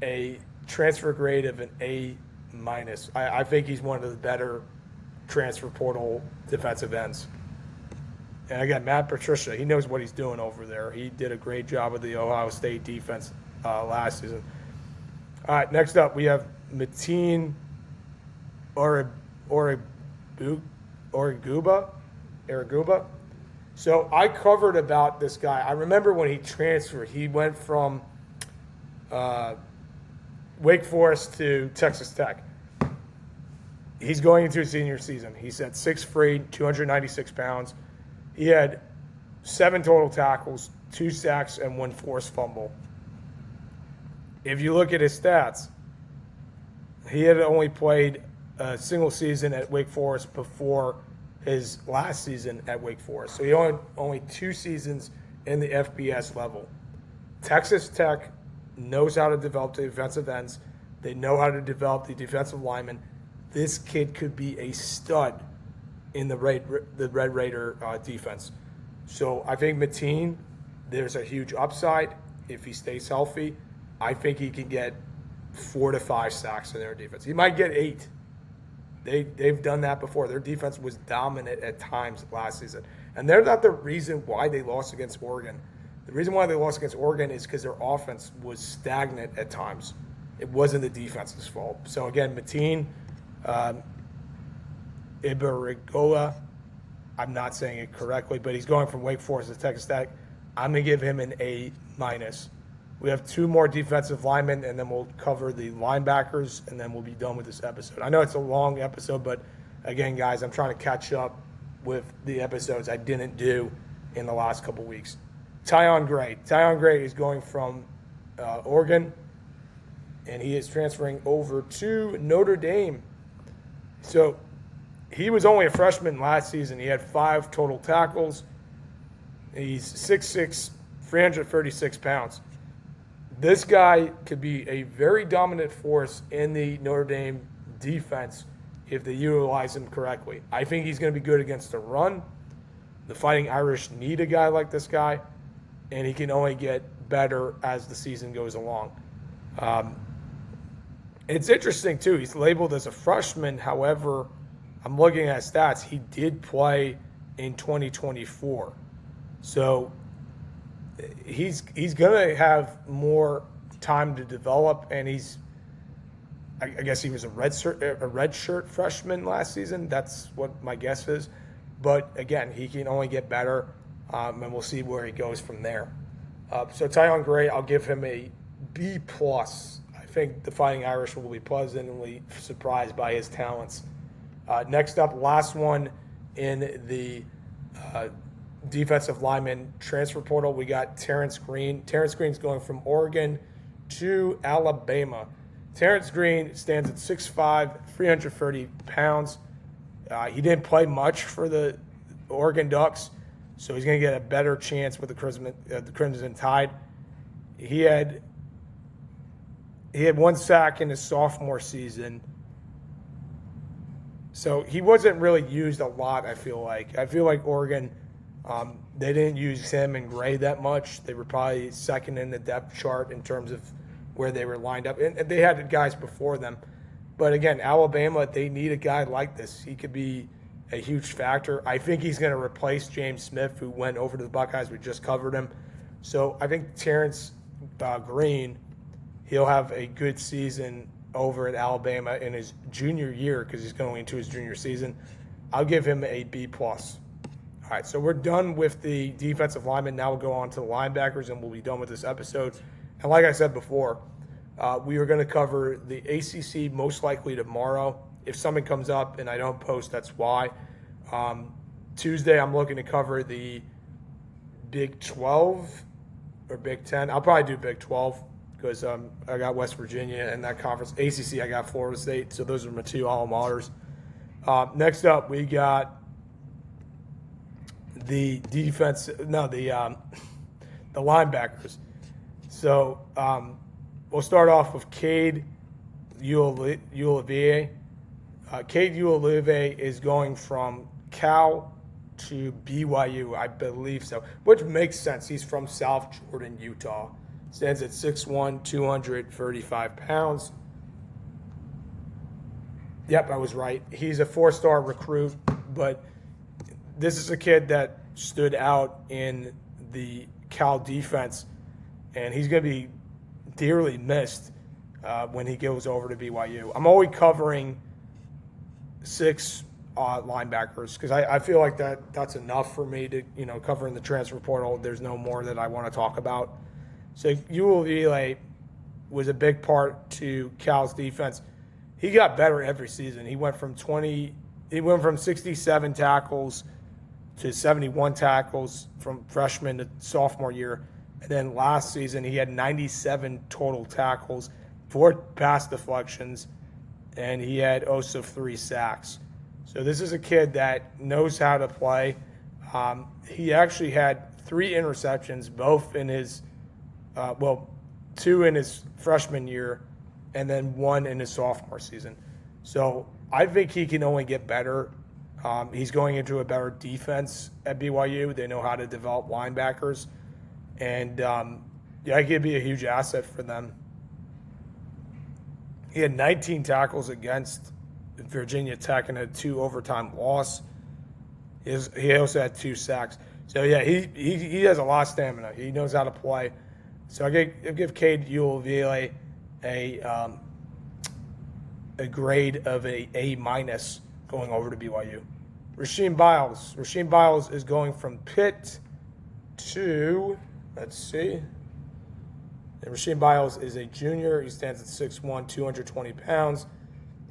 a transfer grade of an A-. I think he's one of the better transfer portal defensive ends. And again, Matt Patricia, he knows what he's doing over there. He did a great job with the Ohio State defense last season. All right, next up we have Mateen Oraguba. So I covered about this guy. I remember when he transferred, he went from Wake Forest to Texas Tech. He's going into his senior season. He's at 6'3", 296 pounds. He had 7 total tackles, 2 sacks, and 1 forced fumble. If you look at his stats, he had only played a single season at Wake Forest before his last season at Wake Forest. So he only 2 seasons in the FBS level. Texas Tech knows how to develop the defensive ends. They know how to develop the defensive linemen. This kid could be a stud in the Red Raider defense. So I think Mateen, there's a huge upside if he stays healthy. I think he can get 4 to 5 sacks in their defense. He might get 8. They've done that before. Their defense was dominant at times last season. And they're not the reason why they lost against Oregon. The reason why they lost against Oregon is because their offense was stagnant at times. It wasn't the defense's fault. So again, Mateen Iberigola, I'm not saying it correctly, but he's going from Wake Forest to Texas Tech. I'm going to give him an A-. We have 2 more defensive linemen, and then we'll cover the linebackers, and then we'll be done with this episode. I know it's a long episode, but again, guys, I'm trying to catch up with the episodes I didn't do in the last couple weeks. Tyon Gray. Tyon Gray is going from Oregon, and he is transferring over to Notre Dame. So he was only a freshman last season. He had 5 total tackles. He's 6'6", 336 pounds. This guy could be a very dominant force in the Notre Dame defense if they utilize him correctly. I think he's going to be good against the run. The Fighting Irish need a guy like this guy, and he can only get better as the season goes along. It's interesting, too. He's labeled as a freshman. However, I'm looking at stats. He did play in 2024. So he's going to have more time to develop, and I guess he was a redshirt freshman last season. That's what my guess is. But, again, he can only get better, and we'll see where he goes from there. So Tyon Gray, I'll give him a B+. I think the Fighting Irish will be pleasantly surprised by his talents. Next up, last one in the defensive lineman transfer portal, we got Terrence Green. Terrence Green's going from Oregon to Alabama. Terrence Green stands at 6'5", 330 pounds. He didn't play much for the Oregon Ducks, so he's going to get a better chance with the Crimson Tide. He had 1 sack in his sophomore season, so he wasn't really used a lot, I feel like Oregon, they didn't use him and Gray that much. They were probably second in the depth chart in terms of where they were lined up. And they had guys before them. But again, Alabama, they need a guy like this. He could be a huge factor. I think he's going to replace James Smith, who went over to the Buckeyes. We just covered him. So I think Terrence Green, he'll have a good season over at Alabama in his junior year because he's going into his junior season. I'll give him a B+. All right, so we're done with the defensive linemen. Now we'll go on to the linebackers, and we'll be done with this episode. And like I said before, we are going to cover the ACC most likely tomorrow. If something comes up and I don't post, that's why. Tuesday, I'm looking to cover the Big 12 or Big 10. I'll probably do Big 12 because I got West Virginia in that conference. ACC, I got Florida State. So those are my two alma maters. Next up, we got the linebackers. So we'll start off with Cade Ulivier. Cade Ulivier is going from Cal to BYU, I believe so, which makes sense. He's from South Jordan, Utah. Stands at 6'1", 235 pounds. Yep, I was right. He's a 4-star recruit, but this is a kid that stood out in the Cal defense, and he's going to be dearly missed when he goes over to BYU. I'm always covering 6 linebackers because I feel like that's enough for me to, cover in the transfer portal. There's no more that I want to talk about. So Ulivier was a big part to Cal's defense. He got better every season. He went from 67 tackles to 71 tackles from freshman to sophomore year. And then last season, he had 97 total tackles, 4 pass deflections, and he had also 3 sacks. So this is a kid that knows how to play. He actually had 3 interceptions, both in his, 2 in his freshman year, and then 1 in his sophomore season. So I think he can only get better. He's going into a better defense at BYU. They know how to develop linebackers. And, he could be a huge asset for them. He had 19 tackles against Virginia Tech and had 2 overtime loss. He also had 2 sacks. So, yeah, he has a lot of stamina. He knows how to play. So I give Cade Ulivier a grade of a A- going over to BYU. Rasheem Biles is going from Pitt to, let's see. And Rasheem Biles is a junior. He stands at 6'1", 220 pounds.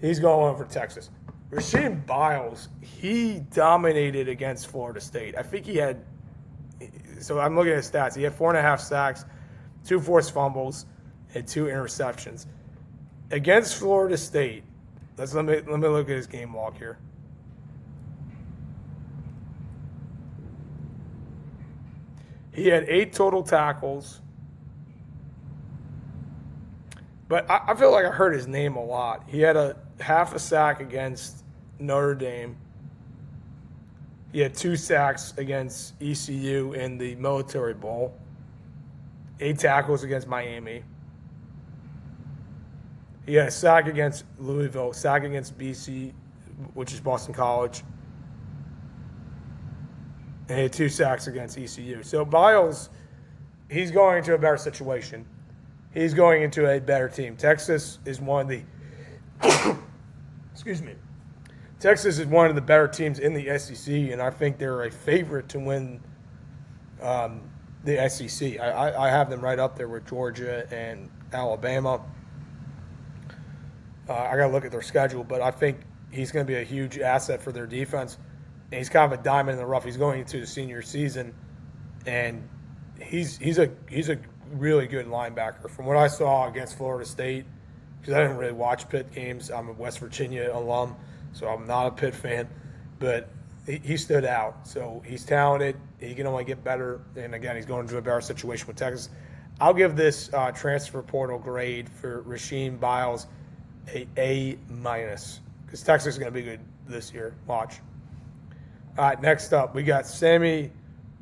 He's going over Texas. Rasheem Biles, he dominated against Florida State. I think he had, so I'm looking at his stats. He had 4.5 sacks, 2 forced fumbles, and 2 interceptions. Against Florida State, let me look at his game log here. He had 8 total tackles. But I feel like I heard his name a lot. He had a half a sack against Notre Dame. He had 2 sacks against ECU in the Military Bowl. 8 tackles against Miami. He had a sack against Louisville, sack against BC, which is Boston College. And he had 2 sacks against ECU. So Biles, he's going into a better situation. He's going into a better team. Texas is one of the excuse me. Texas is one of the better teams in the SEC, and I think they're a favorite to win the SEC. I have them right up there with Georgia and Alabama. I got to look at their schedule, but I think he's going to be a huge asset for their defense. And he's kind of a diamond in the rough. He's going into the senior season, and he's a really good linebacker. From what I saw against Florida State, because I didn't really watch Pitt games. I'm a West Virginia alum, so I'm not a Pitt fan. But he stood out. So he's talented. He can only get better. And, again, he's going into a better situation with Texas. I'll give this transfer portal grade for Rasheem Biles A- because Texas is going to be good this year. Watch. All right, next up, we got Sammy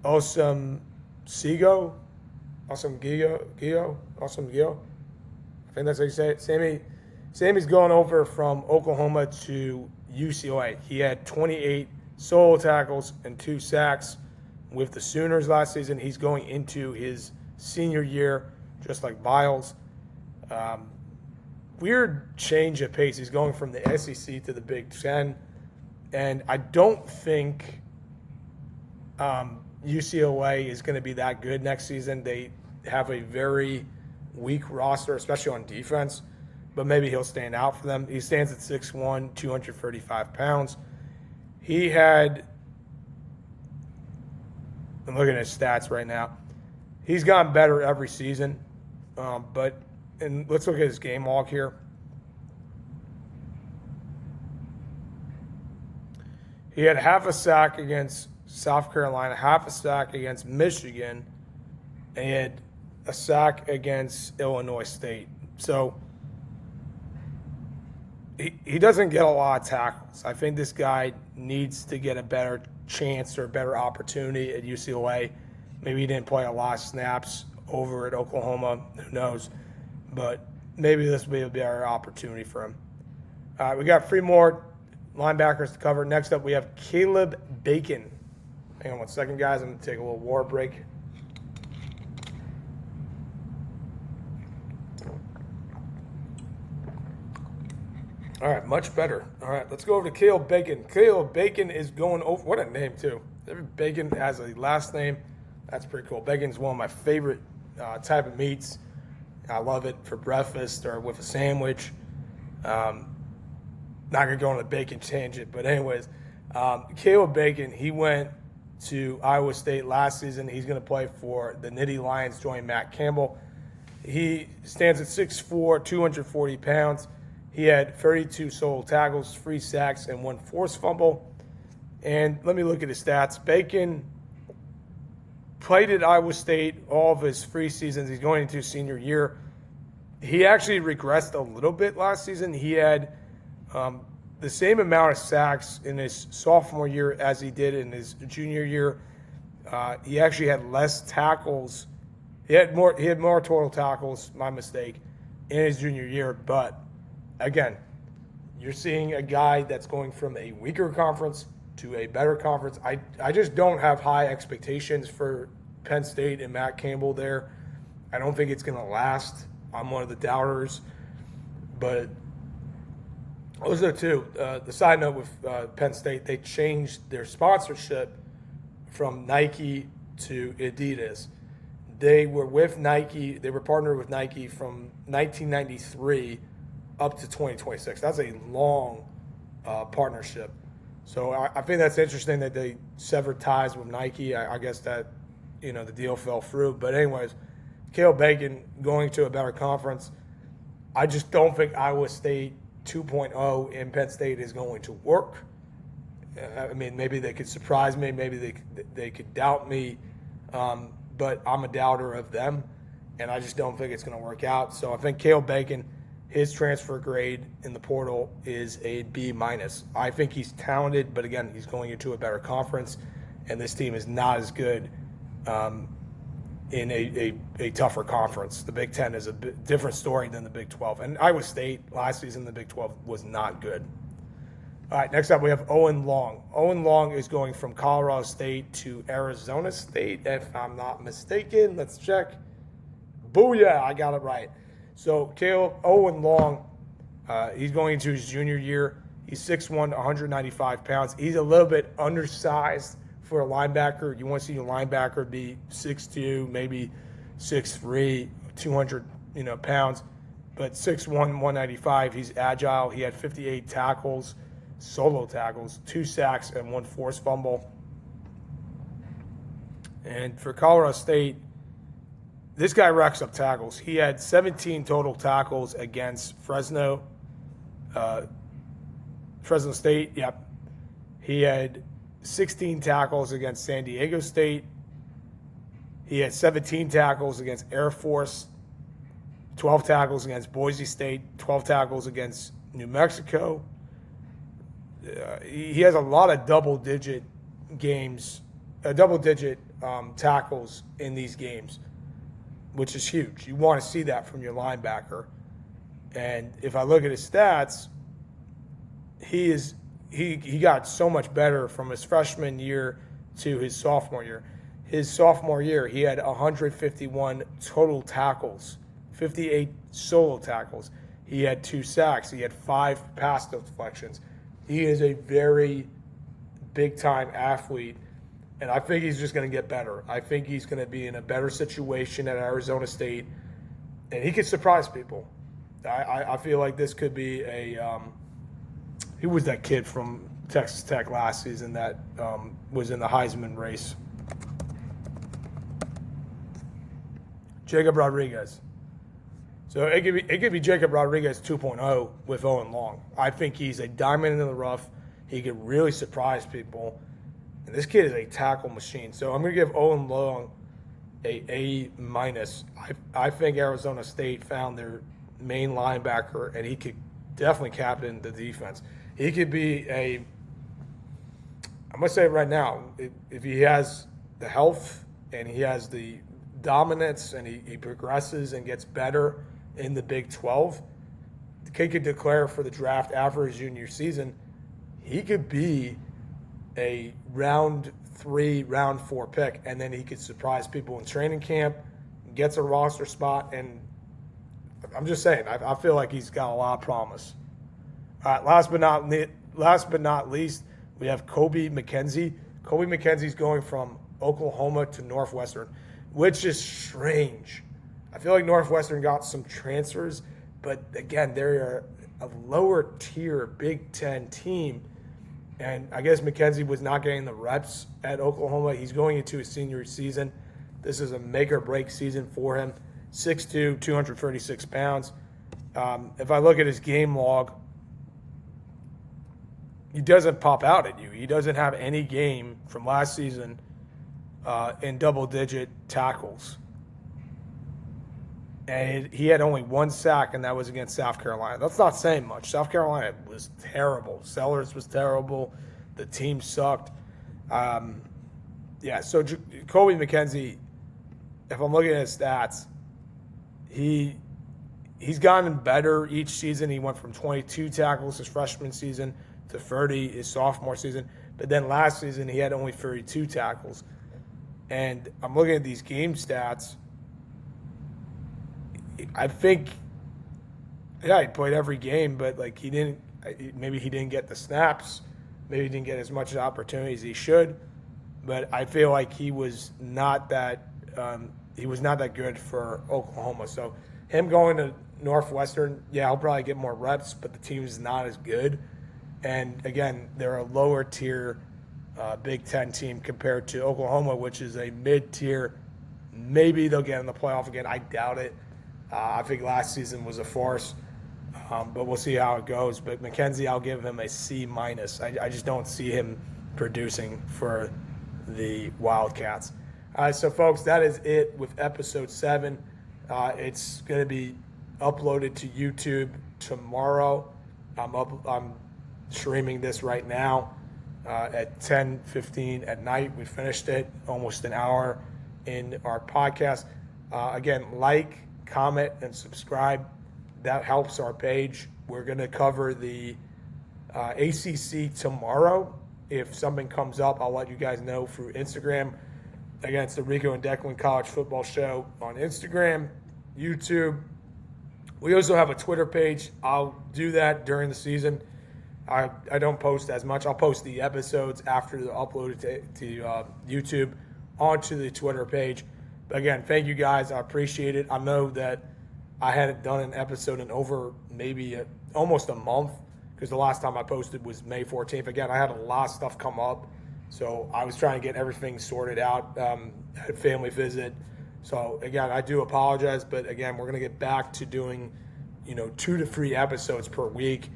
Osamgio. I think that's how you say it. Sammy's going over from Oklahoma to UCLA. He had 28 solo tackles and 2 sacks with the Sooners last season. He's going into his senior year, just like Biles. Weird change of pace. He's going from the SEC to the Big Ten. And I don't think UCLA is going to be that good next season. They have a very weak roster, especially on defense, but maybe he'll stand out for them. He stands at 6'1", 235 pounds. He had I'm looking at his stats right now. He's gotten better every season. And let's look at his game log here. He had half a sack against South Carolina, half a sack against Michigan, and he had a sack against Illinois State. So he doesn't get a lot of tackles. I think this guy needs to get a better chance or a better opportunity at UCLA. Maybe he didn't play a lot of snaps over at Oklahoma. Who knows? But maybe this will be a better opportunity for him. We got 3 more linebackers to cover. Next up, we have Caleb Bacon. Hang on one second, guys. I'm going to take a little water break. All right, much better. All right, let's go over to Caleb Bacon. Caleb Bacon is going over. What a name, too. Bacon has a last name. That's pretty cool. Bacon's one of my favorite type of meats. I love it for breakfast or with a sandwich. Not going to go on a bacon tangent, but anyways, Caleb Bacon, he went to Iowa State last season. He's going to play for the Nittany Lions, join Matt Campbell. He stands at 6'4", 240 pounds. He had 32 solo tackles, 3 sacks, and 1 forced fumble. And let me look at his stats. Bacon played at Iowa State all of his 3 seasons. He's going into his senior year. He actually regressed a little bit last season. He had the same amount of sacks in his sophomore year as he did in his junior year. He actually had less tackles. He had more total tackles, my mistake, in his junior year. But again, you're seeing a guy that's going from a weaker conference to a better conference. I just don't have high expectations for Penn State and Matt Campbell there. I don't think it's going to last. I'm one of the doubters. But those are 2. The side note with Penn State, they changed their sponsorship from Nike to Adidas. They were with Nike. They were partnered with Nike from 1993 up to 2026. That's a long partnership. So I think that's interesting that they severed ties with Nike. I guess that, the deal fell through. But anyways, Caleb Bacon going to a better conference. I just don't think Iowa State 2.0 in Penn State is going to work. I mean, maybe they could surprise me. Maybe they could doubt me. But I'm a doubter of them, and I just don't think it's going to work out. So I think Caleb Bacon, his transfer grade in the portal is a B-. I think he's talented, but again, he's going into a better conference, and this team is not as good in a tougher conference. The Big Ten is a different story than the Big 12. And Iowa State last season, the Big 12 was not good. All right, next up we have Owen Long. Owen Long is going from Colorado State to Arizona State, if I'm not mistaken. Let's check. Booyah, I got it right. So Owen Long, he's going into his junior year. He's 6'1", 195 pounds. He's a little bit undersized for a linebacker. You want to see your linebacker be 6'2", maybe 6'3", 200 pounds. But 6'1", 195, he's agile. He had 58 tackles, solo tackles, 2 sacks, and 1 forced fumble. And for Colorado State, this guy racks up tackles. He had 17 total tackles against Fresno State. Yep. He had 16 tackles against San Diego State. He had 17 tackles against Air Force, 12 tackles against Boise State, 12 tackles against New Mexico. He has a lot of double-digit tackles in these games, which is huge. You want to see that from your linebacker. And if I look at his stats, he got so much better from his freshman year to his sophomore year. His sophomore year, he had 151 total tackles, 58 solo tackles. He had 2 sacks. He had 5 pass deflections. He is a very big-time athlete, and I think he's just going to get better. I think he's going to be in a better situation at Arizona State, and he could surprise people. I feel like this could be who was that kid from Texas Tech last season that was in the Heisman race? Jacob Rodriguez. So it could be Jacob Rodriguez 2.0 with Owen Long. I think he's a diamond in the rough. He could really surprise people. And this kid is a tackle machine. So I'm going to give Owen Long A minus. I think Arizona State found their main linebacker, and he could definitely captain the defense. He could be I'm going to say it right now, if he has the health and he has the dominance and he progresses and gets better in the Big 12, the kid could declare for the draft after his junior season. He could be a round 3, round 4 pick, and then he could surprise people in training camp, gets a roster spot, and I'm just saying, I feel like he's got a lot of promise. All right, last but not least, we have Kobe McKenzie. Kobe McKenzie's going from Oklahoma to Northwestern, which is strange. I feel like Northwestern got some transfers, but again, they're a lower tier Big Ten team. And I guess McKenzie was not getting the reps at Oklahoma. He's going into his senior season. This is a make or break season for him. 6'2", 236 pounds. If I look at his game log, he doesn't pop out at you. He doesn't have any game from last season in double-digit tackles. And he had only 1 sack, and that was against South Carolina. That's not saying much. South Carolina was terrible. Sellers was terrible. The team sucked. So Kobe McKenzie, if I'm looking at his stats, he's gotten better each season. He went from 22 tackles his freshman season to 30 his sophomore season. But then last season, he had only 32 tackles. And I'm looking at these game stats. I think, he played every game, but maybe he didn't get the snaps. Maybe he didn't get as much opportunities as he should. But I feel like he was not that good for Oklahoma. So him going to Northwestern, he'll probably get more reps, but the team is not as good. And again, they're a lower tier Big Ten team compared to Oklahoma, which is a mid-tier. Maybe they'll get in the playoff again. I doubt it. I think last season was a farce, but we'll see how it goes. But McKenzie, I'll give him a C minus. I just don't see him producing for the Wildcats. All right, so folks, that is it with episode 7. It's going to be uploaded to YouTube tomorrow. I'm streaming this right now at 10:15 at night. We finished it, almost an hour in our podcast. Again, like, comment, and subscribe. That helps our page. We're going to cover the ACC tomorrow. If something comes up, I'll let you guys know through Instagram. Again, it's the Rico and Declan College Football Show on Instagram, YouTube. We also have a Twitter page. I'll do that during the season. I don't post as much. I'll post the episodes after they're uploaded to YouTube onto the Twitter page. But again, thank you guys. I appreciate it. I know that I hadn't done an episode in over maybe almost a month because the last time I posted was May 14th. Again, I had a lot of stuff come up, so I was trying to get everything sorted out. Had a family visit. So again, I do apologize, but again, we're going to get back to doing, 2 to 3 episodes per week,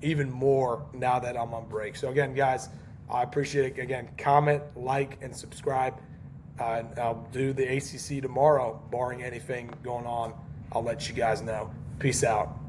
even more now that I'm on break. So again, guys, I appreciate it. Again, comment, like, and subscribe. And I'll do the ACC tomorrow, barring anything going on. I'll let you guys know. Peace out.